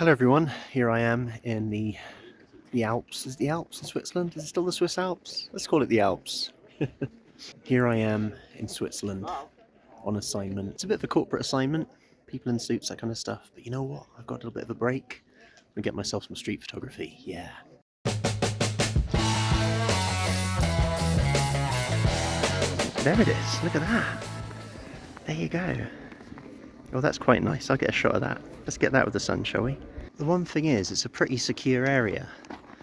Hello everyone, here I am in the Alps. Is it the Alps in Switzerland? Is it still the Swiss Alps? Let's call it the Alps. Here I am in Switzerland on assignment. It's a bit of a corporate assignment, people in suits, that kind of stuff. But you know what? I've got a little bit of a break. I'm gonna get myself some street photography. Yeah. There it is. Look at that. There you go. Oh, that's quite nice. I'll get a shot of that. Let's get that with the sun, shall we? The one thing is, it's a pretty secure area.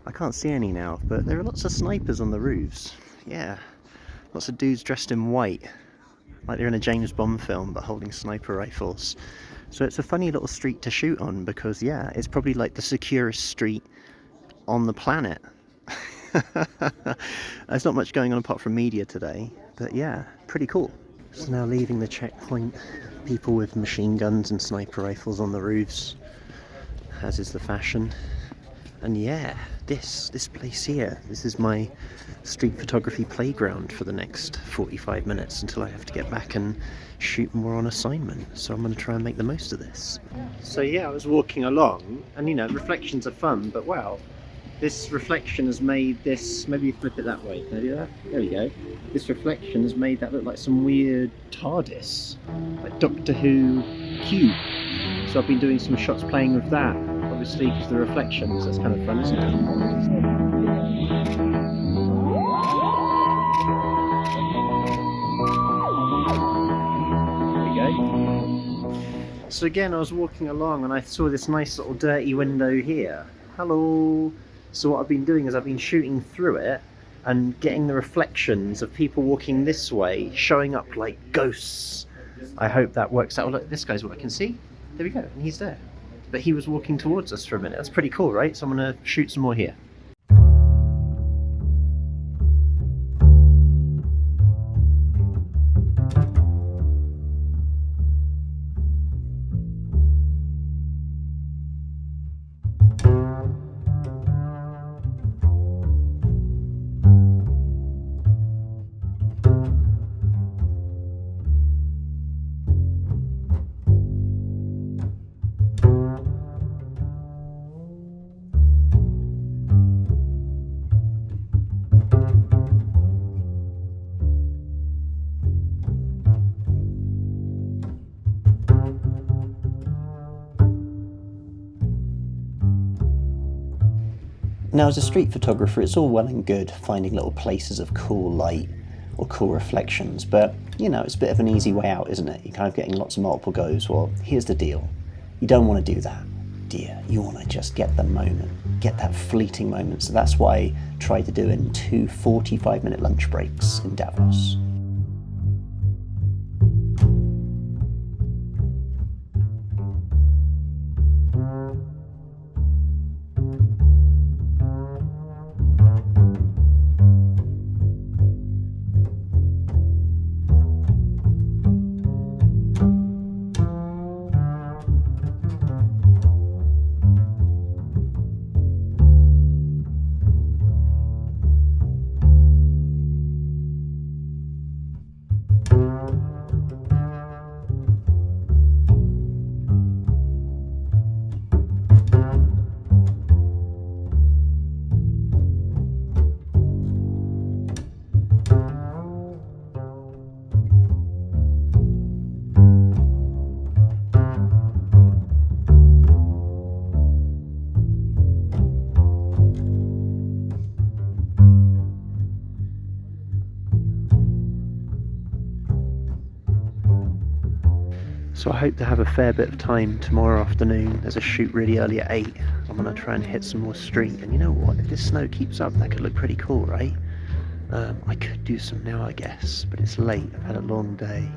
I can't see any now, but there are lots of snipers on the roofs. Yeah, lots of dudes dressed in white, like they're in a James Bond film, but holding sniper rifles. So it's a funny little street to shoot on because, yeah, it's probably like the securest street on the planet. There's not much going on apart from media today, but yeah, pretty cool. So now leaving the checkpoint, people with machine guns and sniper rifles on the roofs, as is the fashion. And yeah, this place here, this is my street photography playground for the next 45 minutes until I have to get back and shoot more on assignment. So I'm going to try and make the most of this. So yeah, I was walking along, and you know, reflections are fun, but wow, this reflection has made this, maybe flip it that way, can I do that? There we go. This reflection has made that look like some weird TARDIS, like Doctor Who cube. So I've been doing some shots playing with that, obviously because of the reflections. That's kind of fun, isn't it? There we go. So again, I was walking along and I saw this nice little dirty window here. Hello! So what I've been doing is I've been shooting through it and getting the reflections of people walking this way showing up like ghosts. I hope that works out. Oh, look, this guy's what I can see. There we go, and he's there. But he was walking towards us for a minute. That's pretty cool, right? So I'm going to shoot some more here. Now, as a street photographer, it's all well and good finding little places of cool light or cool reflections, but, you know, it's a bit of an easy way out, isn't it? You're kind of getting lots of multiple goes. Well, here's the deal. You don't want to do that, do you? You want to just get the moment, get that fleeting moment. So that's what I tried to do in 2 45-minute lunch breaks in Davos. So I hope to have a fair bit of time tomorrow afternoon. There's a shoot really early at 8. I'm going to try and hit some more street. And you know what? If this snow keeps up, that could look pretty cool, right? I could do some now, I guess, but it's late. I've had a long day.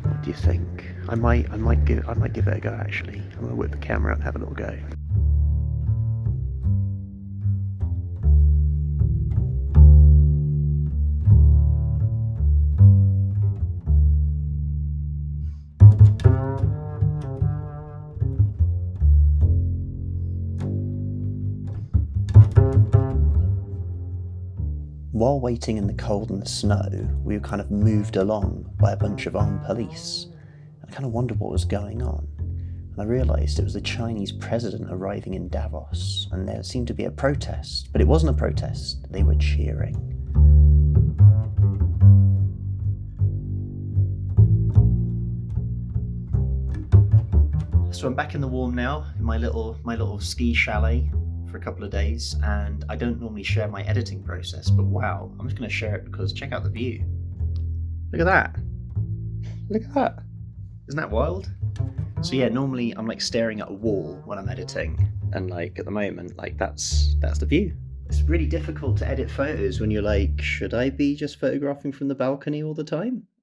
What do you think? I might give it a go, actually. I'm going to whip the camera out and have a little go. While waiting in the cold and the snow, we were kind of moved along by a bunch of armed police. I kind of wondered what was going on. And I realised it was the Chinese president arriving in Davos, and there seemed to be a protest. But it wasn't a protest, they were cheering. So I'm back in the warm now, in my little ski chalet for a couple of days, and I don't normally share my editing process, but wow, I'm just going to share it because check out the view. Look at that. Look at that. Isn't that wild? So yeah, normally I'm like staring at a wall when I'm editing, and like at the moment, like that's the view. It's really difficult to edit photos when you're like, should I be just photographing from the balcony all the time?